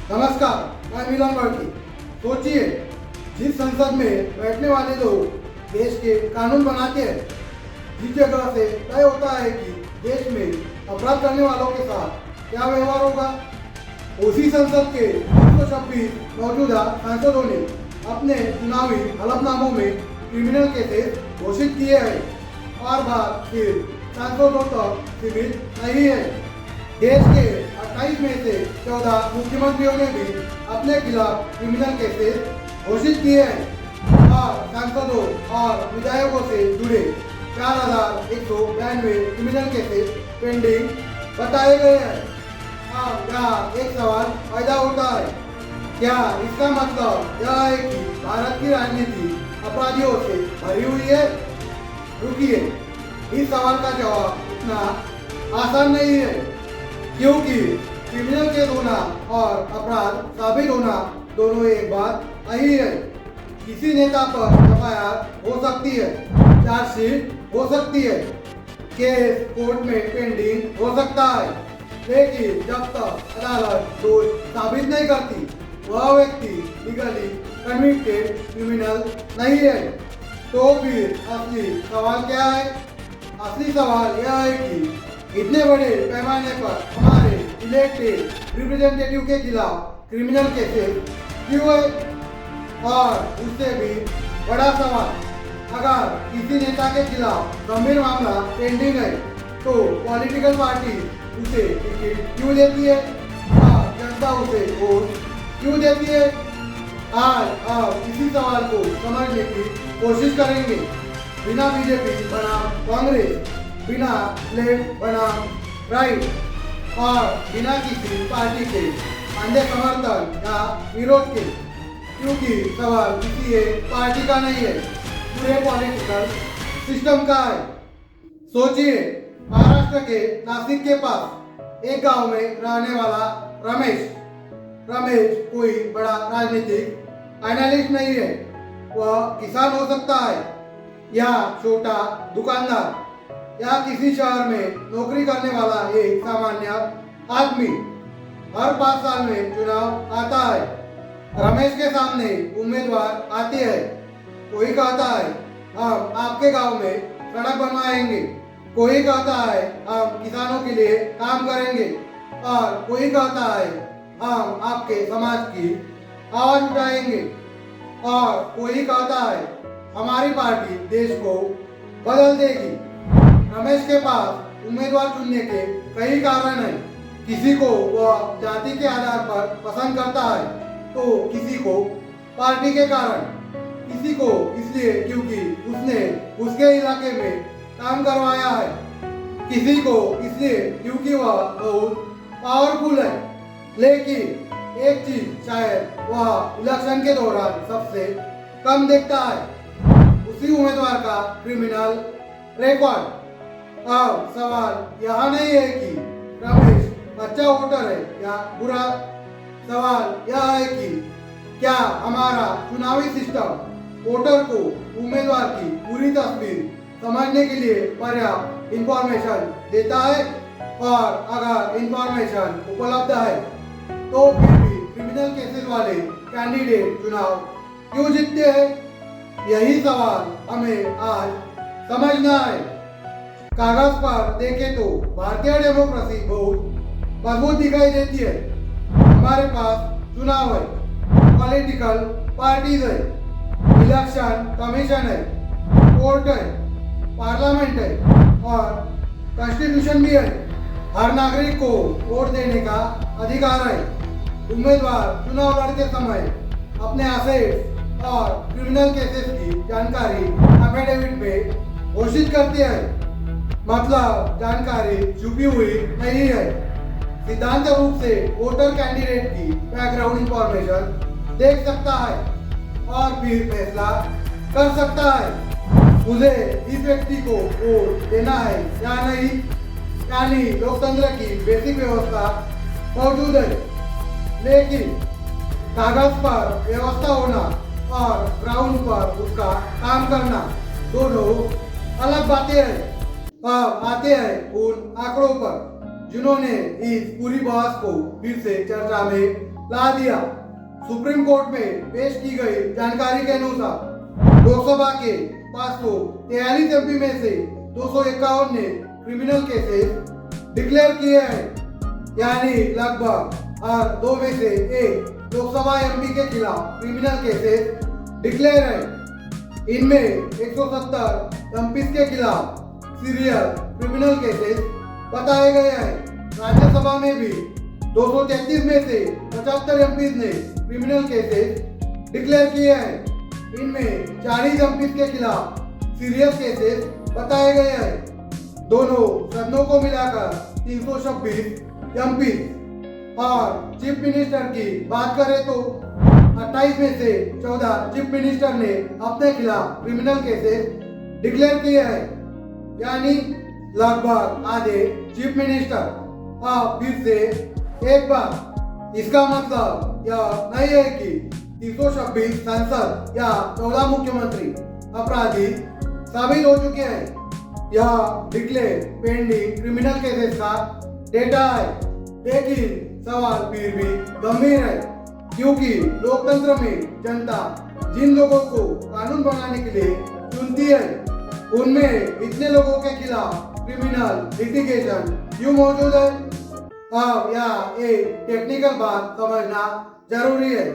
नमस्कार, मैं मिलन वर्की। सोचिए, जिस संसद में बैठने वाले लोग देश के कानून बनाते हैं, जिस जगह से तय होता है कि देश में अपराध करने वालों के साथ क्या व्यवहार होगा, उसी संसद के 126 मौजूदा सांसदों ने अपने चुनावी हलफनामों में क्रिमिनल केसेस घोषित किए हैं और बात फिर सांसदों तक सीमित नहीं है। देश के 28 में से 14 मुख्यमंत्रियों ने भी अपने खिलाफ क्रिमिनल केसेस घोषित किए हैं और सांसदों और विधायकों से जुड़े 4192 क्रिमिनल केसेस पेंडिंग बताए गए हैं। अब यहाँ एक सवाल पैदा होता है, क्या इसका मतलब यह है कि भारत की राजनीति अपराधियों से भरी हुई है? रुकिए, इस सवाल का जवाब इतना आसान नहीं है, क्योंकि क्रिमिनल केस होना और अपराध साबित होना दोनों एक बात नहीं है। किसी नेता पर एफआईआर हो सकती है, चार्जशीट हो सकती है, केस कोर्ट में पेंडिंग हो सकता है, लेकिन जब तक अदालत दोष साबित नहीं करती, वह व्यक्ति लीगली कन्विक्टेड क्रिमिनल नहीं है। तो फिर असली सवाल क्या है? असली सवाल यह है कि इतने बड़े पैमाने पर हमारे इलेक्टेड रिप्रेजेंटेटिव के खिलाफ क्रिमिनल केसेस क्यों है? और उससे भी बड़ा सवाल, अगर किसी नेता के खिलाफ गंभीर मामला पेंडिंग है तो पॉलिटिकल पार्टी उसे टिकट क्यों देती है और जनता उसे वोट क्यों देती है? आज आप इसी सवाल को समझने की कोशिश करेंगे। बिना बीजेपी बनाम कांग्रेस, बिना लेफ्ट बनाम राइट और बिना किसी पार्टी के अंधे समर्थन या विरोध के, क्योंकि सवाल किसी एक पार्टी का नहीं है, पूरे पॉलिटिकल सिस्टम का है। सोचिए, महाराष्ट्र के नासिक के पास एक गांव में रहने वाला रमेश कोई बड़ा राजनीतिक एनालिस्ट नहीं है। वह किसान हो सकता है या छोटा दुकानदार या किसी शहर में नौकरी करने वाला एक सामान्य आदमी। हर 5 साल में चुनाव आता है। रमेश के सामने उम्मीदवार आते हैं। कोई कहता है हम आपके गांव में सड़क बनवाएंगे, कोई कहता है हम किसानों के लिए काम करेंगे और कोई कहता है हम आपके समाज की आवाज उठाएंगे और कोई कहता है हमारी पार्टी देश को बदल देगी। रमेश के पास उम्मीदवार चुनने के कई कारण हैं। किसी को वह जाति के आधार पर पसंद करता है तो किसी को पार्टी के कारण, किसी को इसलिए क्योंकि उसने उसके इलाके में काम करवाया है, किसी को इसलिए क्योंकि वह बहुत पावरफुल है। लेकिन एक चीज शायद वह इलेक्शन के दौरान सबसे कम देखता है, उसी उम्मीदवार का क्रिमिनल रिकॉर्ड। अब सवाल यह नहीं है कि रमेश अच्छा वोटर है या बुरा, सवाल यह है कि क्या हमारा चुनावी सिस्टम वोटर को उम्मीदवार की पूरी तस्वीर समझने के लिए पर्याप्त इंफॉर्मेशन देता है? और अगर इंफॉर्मेशन उपलब्ध है तो फिर भी क्रिमिनल केसेस वाले कैंडिडेट चुनाव क्यों जीतते हैं? यही सवाल हमें आज समझना है। कागज पर देखें तो भारतीय डेमोक्रेसी बहुत मजबूत दिखाई देती है। हमारे पास चुनाव है, पॉलिटिकल पार्टीज है, इलेक्शन कमीशन है, कोर्ट है, पार्लियामेंट है और कॉन्स्टिट्यूशन भी है। हर नागरिक को वोट देने का अधिकार है। उम्मीदवार चुनाव लड़ते समय अपने असेट्स और क्रिमिनल केसेस की जानकारी एफिडेविट में घोषित करते हैं। मतलब जानकारी छुपी हुई नहीं है। सिद्धांत रूप से वोटर कैंडिडेट की बैकग्राउंड इंफॉर्मेशन देख सकता है और फिर फैसला कर सकता है मुझे इस व्यक्ति को वोट देना है या नहीं। यानी लोकतंत्र की बेसिक व्यवस्था मौजूद है, लेकिन कागज पर व्यवस्था होना और ग्राउंड पर उसका काम करना दोनों अलग बातें हैं। अब आते हैं उन आंकड़ों पर जिन्होंने इस पूरी बहस को फिर से चर्चा में ला दिया। सुप्रीम कोर्ट में पेश की गई जानकारी के अनुसार लोकसभा के 543 एमपी में से 251 ने क्रिमिनल केसेस डिक्लेयर किए हैं, यानी लगभग हर 2 में से 1 लोकसभा एमपी के खिलाफ क्रिमिनल केसेस डिक्लेयर है। इनमें 170 एमपी के खिलाफ सीरियल क्रिमिनल केसेस बताए गए हैं। राज्यसभा में भी 233 में से 75 एमपी ने क्रिमिनल केसेस डिक्लेयर किए हैं। इनमें 40 एमपी के खिलाफ सीरियस केसेस बताए गए हैं। दोनों सदनों को मिलाकर 326 एमपी। और चीफ मिनिस्टर की बात करें तो 28 में से 14 चीफ मिनिस्टर ने अपने खिलाफ क्रिमिनल केसेस डिक्लेयर किए हैं, यानी लगभग आधे चीफ मिनिस्टर। अब फिर से एक बार, इसका मतलब यह नहीं है कि 326 सांसद या 14 मुख्यमंत्री अपराधी साबित हो चुके हैं। यह डिक्लेयर पेंडिंग क्रिमिनल केसेस का डेटा है, लेकिन सवाल फिर भी गंभीर है, क्योंकि लोकतंत्र में जनता जिन लोगों को कानून बनाने के लिए चुनती है, उनमें इतने लोगों के खिलाफ क्रिमिनल लिटिगेशन क्यों मौजूद है? अब यह एक टेक्निकल बात समझना जरूरी है।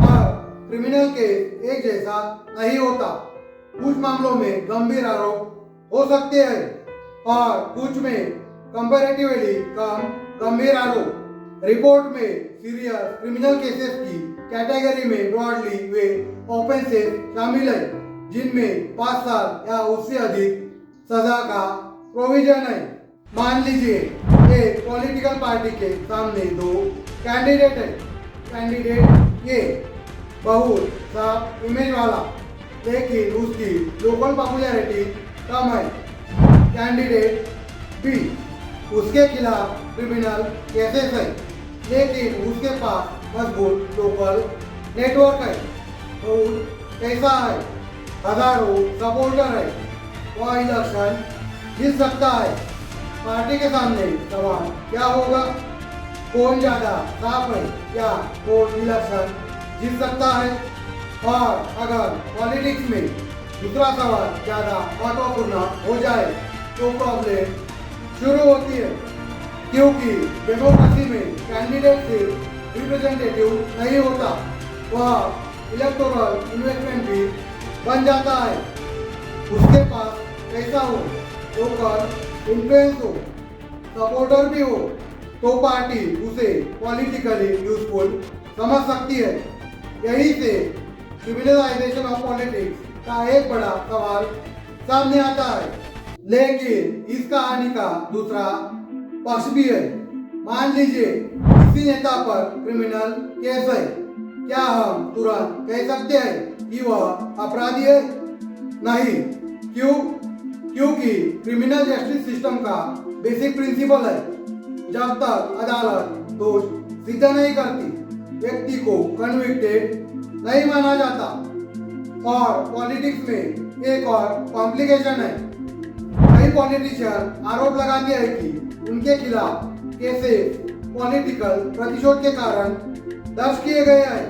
और क्रिमिनल केस एक जैसा नहीं होता। कुछ मामलों में गंभीर आरोप हो सकते हैं और कुछ में कंपैरेटिवली कम गंभीर आरोप। रिपोर्ट में सीरियस क्रिमिनल केसेस की कैटेगरी में ब्रॉडली वे ऑफेंसेस शामिल है, जिनमें 5 साल या उससे अधिक सजा का प्रोविजन है। मान लीजिए एक पॉलिटिकल पार्टी के सामने 2 कैंडिडेट है। कैंडिडेट ए बहुत साफ इमेज वाला, लेकिन उसकी लोकल पॉपुलैरिटी कम है। कैंडिडेट बी, उसके खिलाफ क्रिमिनल केसेस है, लेकिन उसके पास मजबूत लोकल नेटवर्क है। बहुत पैसा है, हजारों सपोर्टर है, वह इलेक्शन जीत सकता है। पार्टी के सामने सवाल क्या होगा? कौन ज्यादा साफ है या कौन इलेक्शन जीत सकता है? और अगर पॉलिटिक्स में दूसरा सवाल ज्यादा महत्वपूर्ण हो जाए तो प्रॉब्लम शुरू होती है, क्योंकि डेमोक्रेसी में कैंडिडेट सिर्फ रिप्रेजेंटेटिव नहीं होता, वह इलेक्टोरल इन्वेस्टमेंट भी बन जाता है। उसके पास पैसा हो, लोकल इन्फ्लुएंस हो, सपोर्टर भी हो, तो पार्टी उसे पॉलिटिकली यूजफुल समझ सकती है। यही से क्रिमिनलाइजेशन ऑफ पॉलिटिक्स का एक बड़ा सवाल सामने आता है। लेकिन इस कहानी का दूसरा पक्ष भी है। मान लीजिए किसी नेता पर क्रिमिनल केस है, क्या हम तुरंत कह सकते हैं कि वह अपराधी है? नहीं। क्यों? क्योंकि क्रिमिनल जस्टिस सिस्टम का बेसिक प्रिंसिपल है, जब तक अदालत दोष सिद्ध नहीं करती, व्यक्ति को कन्विक्टेड नहीं माना जाता। और पॉलिटिक्स में एक और कॉम्प्लिकेशन है। कई पॉलिटिशियन आरोप लगाते हैं कि उनके खिलाफ केसेस पॉलिटिकल प्रतिशोध के कारण दर्ज किए गए हैं।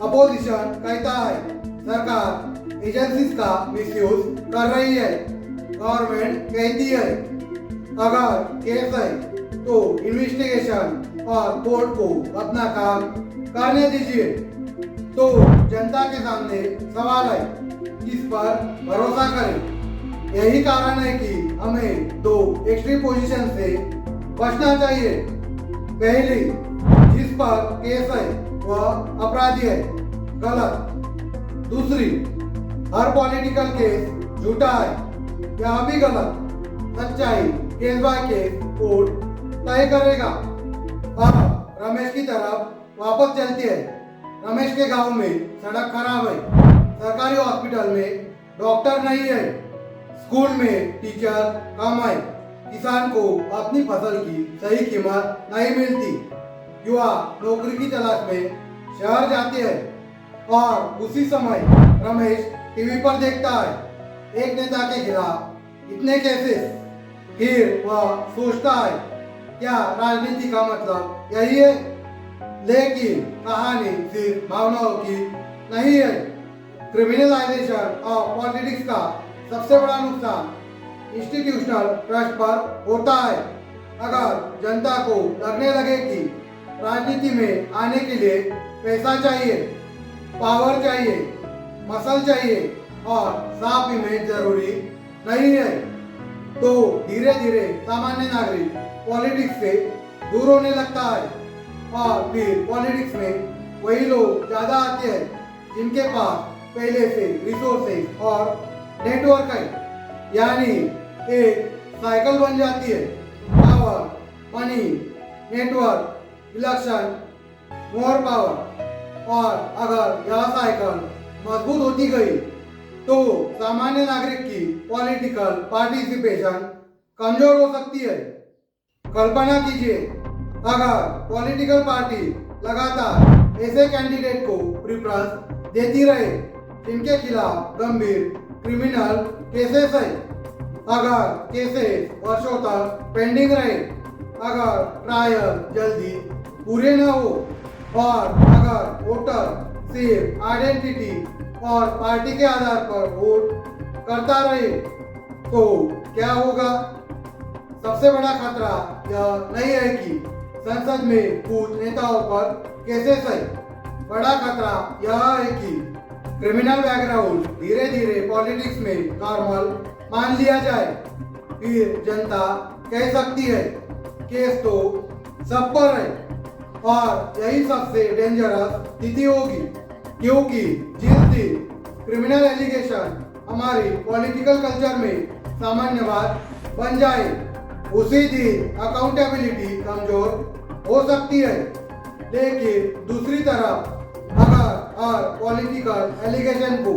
अपोजिशन कहता है सरकार एजेंसीज का मिसयूज कर रही है। गवर्नमेंट कहती है अगर केस है तो इन्वेस्टिगेशन और कोर्ट को अपना काम करने दीजिए। तो जनता के सामने सवाल है, किस पर भरोसा करें? यही कारण है कि हमें 2 एक्सट्रीम पोजीशन से बचना चाहिए। पहली, जिस पर केस है वह अपराधी है, गलत। दूसरी, हर पॉलिटिकल केस झूठा है, यह भी गलत। सच्चाई केस बाय केस कोर्ट तय करेगा। अब रमेश की तरफ वापस चलते हैं। रमेश के गांव में सड़क खराब है, सरकारी हॉस्पिटल में डॉक्टर नहीं है, स्कूल में टीचर कम है, किसान को अपनी फसल की सही कीमत नहीं मिलती, युवा नौकरी की तलाश में शहर जाते हैं। और उसी समय रमेश टीवी पर देखता है एक नेता के खिलाफ इतने केसेस। फिर वह सोचता है क्या राजनीति का मतलब यही है? लेकिन कहानी सिर्फ भावनाओं की नहीं है। क्रिमिनलाइजेशन ऑफ पॉलिटिक्स का सबसे बड़ा नुकसान इंस्टीट्यूशनल ट्रस्ट पर होता है। अगर जनता को लगने लगे कि राजनीति में आने के लिए पैसा चाहिए, पावर चाहिए, मसल चाहिए और साफ इमेज जरूरी नहीं है, तो धीरे धीरे सामान्य नागरिक पॉलिटिक्स से दूर होने लगता है और फिर पॉलिटिक्स में वही लोग ज्यादा आते हैं जिनके पास पहले से रिसोर्सेज और नेटवर्क है। यानी एक साइकिल बन जाती है, power, money, network, election, more power. और अगर यह साइकिल मजबूत होती गई तो सामान्य नागरिक की पॉलिटिकल पार्टिसिपेशन कमजोर हो सकती है। कल्पना कीजिए, अगर पॉलिटिकल पार्टी लगातार ऐसे कैंडिडेट को प्रेफरेंस देती रहे जिनके खिलाफ गंभीर क्रिमिनल केसेस है, अगर केसेस वर्षों तक पेंडिंग रहे, अगर ट्रायल जल्दी पूरे न हो और अगर वोटर सिर्फ आइडेंटिटी और पार्टी के आधार पर वोट करता रहे, तो क्या होगा? सबसे बड़ा खतरा यह नहीं है कि संसद में कुछ नेताओं पर केसेस है। बड़ा खतरा यह है कि क्रिमिनल बैकग्राउंड धीरे धीरे पॉलिटिक्स में नॉर्मल मान लिया जाए। फिर जनता कह सकती है केस तो सब पर है, और यही सबसे डेंजरस स्थिति होगी, क्योंकि जिस दिन क्रिमिनल एलिगेशन हमारी पॉलिटिकल कल्चर में सामान्य बात बन जाए, उसी दिन अकाउंटेबिलिटी कमजोर हो सकती है। लेकिन दूसरी तरफ अगर पॉलिटिकल एलिगेशन को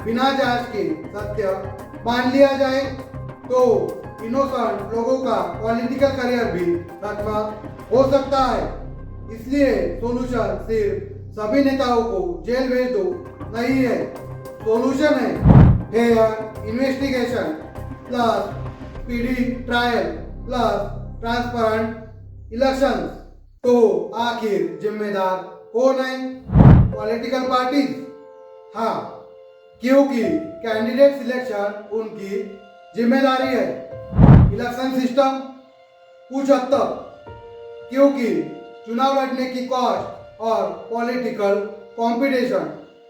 बिना जांच के सत्य मान लिया जाए, तो इनोसेंट लोगों का पॉलिटिकल करियर भी खत्म हो सकता है। इसलिए सोल्यूशन सिर्फ सभी नेताओं को जेल भेज दो नहीं है। सोल्यूशन है fair investigation plus speedy trial plus transparent elections. तो आखिर जिम्मेदार कौन है? Political parties. हाँ, क्योंकि कैंडिडेट सिलेक्शन उनकी जिम्मेदारी है। इलेक्शन सिस्टम कुछ हद तक, क्योंकि चुनाव लड़ने की कॉस्ट और पॉलिटिकल कंपटीशन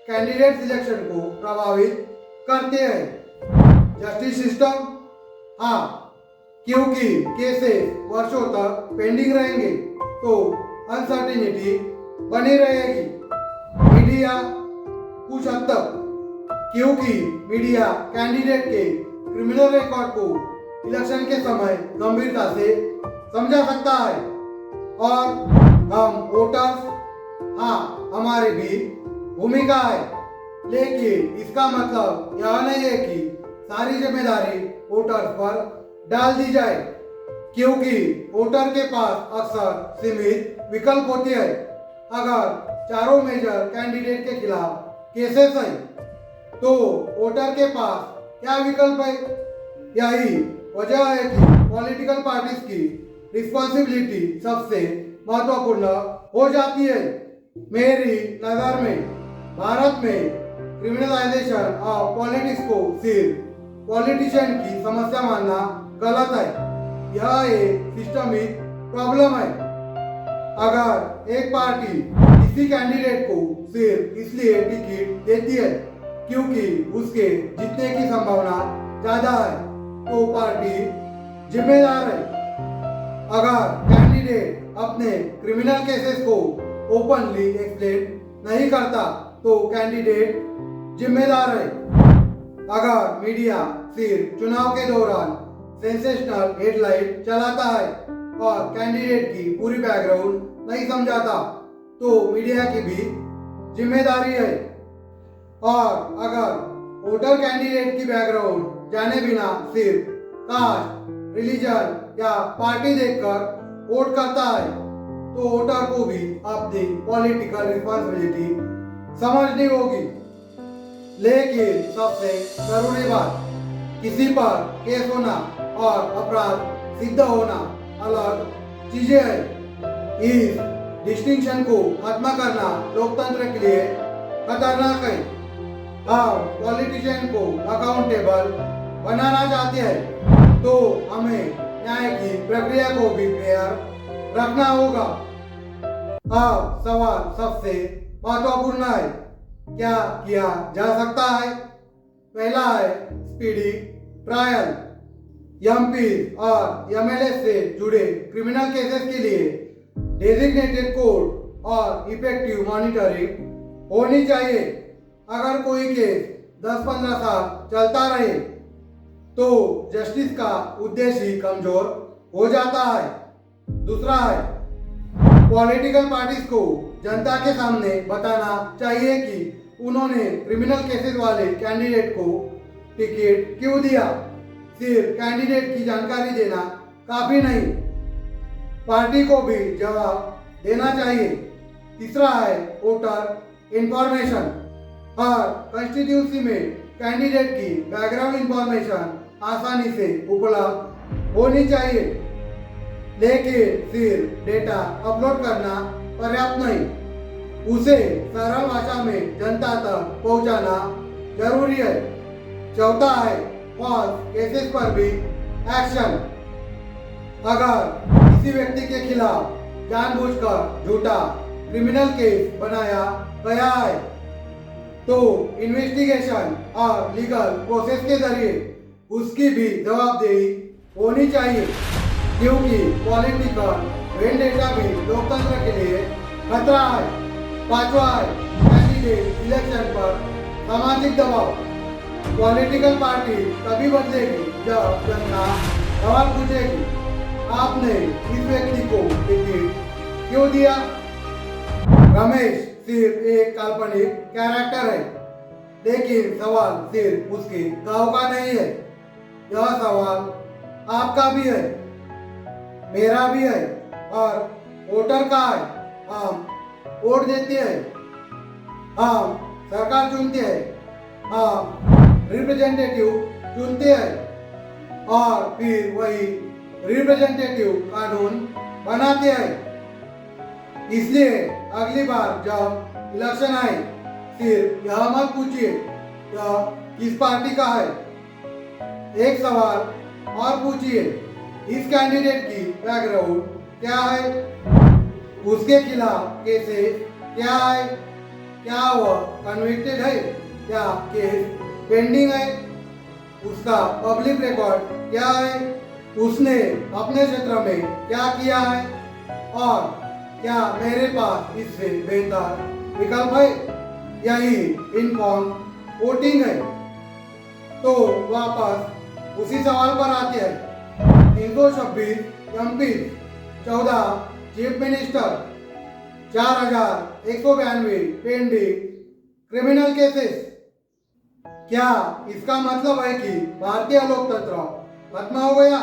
कैंडिडेट सिलेक्शन को प्रभावित करते हैं। जस्टिस सिस्टम, हाँ, क्योंकि केसेस वर्षों तक पेंडिंग रहेंगे तो अनसर्टेनिटी बनी रहेगी। मीडिया कुछ हद तक, क्योंकि मीडिया कैंडिडेट के क्रिमिनल रिकॉर्ड को इलेक्शन के समय गंभीरता से समझा सकता है। और हम वोटर्स, हाँ, हमारी भी भूमिका है, लेकिन इसका मतलब यह नहीं है कि सारी जिम्मेदारी वोटर्स पर डाल दी जाए, क्योंकि वोटर के पास अक्सर सीमित विकल्प होते हैं। अगर चारों मेजर कैंडिडेट के खिलाफ केसेस हैं, तो वोटर के पास क्या विकल्प है? यही वजह है कि पॉलिटिकल पार्टीज की रिस्पॉन्सिबिलिटी सबसे महत्वपूर्ण हो जाती है। मेरी नज़र में भारत में क्रिमिनलाइजेशन ऑफ पॉलिटिक्स को सिर्फ पॉलिटिशियन की समस्या मानना गलत है। यह एक सिस्टमिक प्रॉब्लम है। अगर एक पार्टी किसी कैंडिडेट को सिर्फ इसलिए टिकट देती है क्योंकि उसके जीतने की संभावना ज्यादा है, तो पार्टी जिम्मेदार है। अगर कैंडिडेट अपने क्रिमिनल केसेस को ओपनली एक्सप्लेन नहीं करता, तो कैंडिडेट जिम्मेदार है। अगर मीडिया सिर्फ चुनाव के दौरान सेंसेशनल हेडलाइन चलाता है और कैंडिडेट की पूरी बैकग्राउंड नहीं समझाता, तो मीडिया की भी जिम्मेदारी है। और अगर वोटर कैंडिडेट की बैकग्राउंड जाने बिना सिर्फ कास्ट, रिलीजन या पार्टी देखकर वोट करता है, तो वोटर को भी अपनी पॉलिटिकल रिस्पॉन्सिबिलिटी समझनी होगी। लेकिन सबसे जरूरी बात, किसी पर केस होना और अपराध सिद्ध होना अलग चीजें हैं। इस डिस्टिंक्शन को खत्म करना लोकतंत्र के लिए खतरनाक है। हम पॉलिटिशियन को अकाउंटेबल बनाना चाहते हैं तो हमें न्याय की प्रक्रिया को भी फेयर रखना होगा। अब सवाल सबसे महत्वपूर्ण है, क्या किया जा सकता है? पहला है स्पीडी ट्रायल। एमपी और एमएलए से जुड़े क्रिमिनल केसेस के लिए डेजिग्नेटेड कोर्ट और इफेक्टिव मॉनिटरिंग होनी चाहिए। अगर कोई केस 10-15 साल चलता रहे तो जस्टिस का उद्देश्य ही कमजोर हो जाता है। दूसरा है पॉलिटिकल पार्टीज को जनता के सामने बताना चाहिए कि उन्होंने क्रिमिनल केसेस वाले कैंडिडेट को टिकट क्यों दिया। सिर्फ कैंडिडेट की जानकारी देना काफी नहीं, पार्टी को भी जवाब देना चाहिए। तीसरा है वोटर इंफॉर्मेशन। हर कंस्टिट्यूंसी में कैंडिडेट की बैकग्राउंड इंफॉर्मेशन आसानी से उपलब्ध होनी चाहिए, लेकिन सिर्फ डेटा अपलोड करना पर्याप्त नहीं, उसे सरल भाषा में जनता तक पहुंचाना जरूरी है। चौथा है फॉल्स केसेस पर भी एक्शन। अगर किसी व्यक्ति के खिलाफ जानबूझकर झूठा क्रिमिनल केस बनाया गया है तो इन्वेस्टिगेशन और लीगल प्रोसेस के जरिए उसकी भी जवाबदेही होनी चाहिए, क्योंकि पॉलिटिकल वेंडेटा भी लोकतंत्र के लिए खतरा है। पांचवा है कैंडिडेट इलेक्शन पर सामाजिक दबाव। पॉलिटिकल पार्टी तभी बदलेगी जब जनता सवाल पूछेगी, आपने इस व्यक्ति को टिकट क्यों दिया? रमेश सिर्फ एक काल्पनिक कैरेक्टर है, लेकिन सवाल सिर्फ उसके गांव का नहीं है। यह सवाल आपका भी है, मेरा भी है और वोटर का है। हम वोट देते हैं, हम सरकार चुनते हैं, हम रिप्रेजेंटेटिव चुनते हैं और फिर वही रिप्रेजेंटेटिव कानून बनाते हैं। इसलिए अगली बार जब इलेक्शन आए सिर्फ यह मत पूछिए यह किस पार्टी का है, एक सवाल और पूछिए, इस कैंडिडेट की बैकग्राउंड क्या है, उसके खिलाफ केसेस क्या है, क्या वह कन्विक्टेड है या केस पेंडिंग है, उसका पब्लिक रिकॉर्ड क्या है, उसने अपने क्षेत्र में क्या किया है और क्या मेरे पास इससे बेहतर विकल्प है। यही इनफॉर्म वोटिंग है। तो वापस उसी सवाल पर आते हैं। 326 MP, 14 chief minister, 4192 pending criminal cases. क्या इसका मतलब है कि भारतीय लोकतंत्र खत्म हो गया?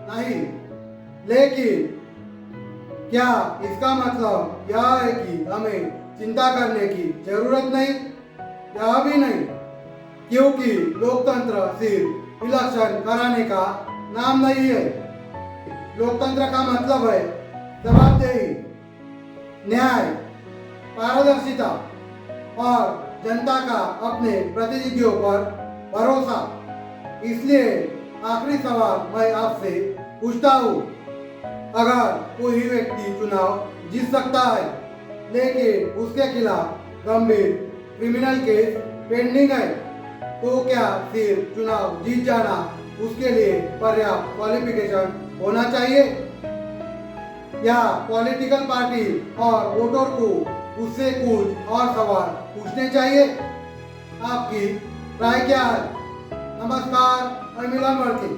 नहीं, लेकिन क्या इसका मतलब यह है कि हमें चिंता करने की जरूरत नहीं? यह भी नहीं, क्योंकि लोकतंत्र सिर्फ इलेक्शन कराने का नाम नहीं है। लोकतंत्र का मतलब है जवाबदेही, न्याय, पारदर्शिता और जनता का अपने प्रतिनिधियों पर भरोसा। इसलिए आखिरी सवाल मैं आपसे पूछता हूँ, अगर कोई व्यक्ति चुनाव जीत सकता है लेकिन उसके खिलाफ गंभीर क्रिमिनल केस पेंडिंग है, तो क्या सिर्फ चुनाव जीत जाना उसके लिए पर्याप्त क्वालिफिकेशन होना चाहिए? या पॉलिटिकल पार्टी और वोटर को उससे कुछ और सवाल पूछने चाहिए? आपकी राय क्या है? नमस्कार, मैं मिलन वर्ती।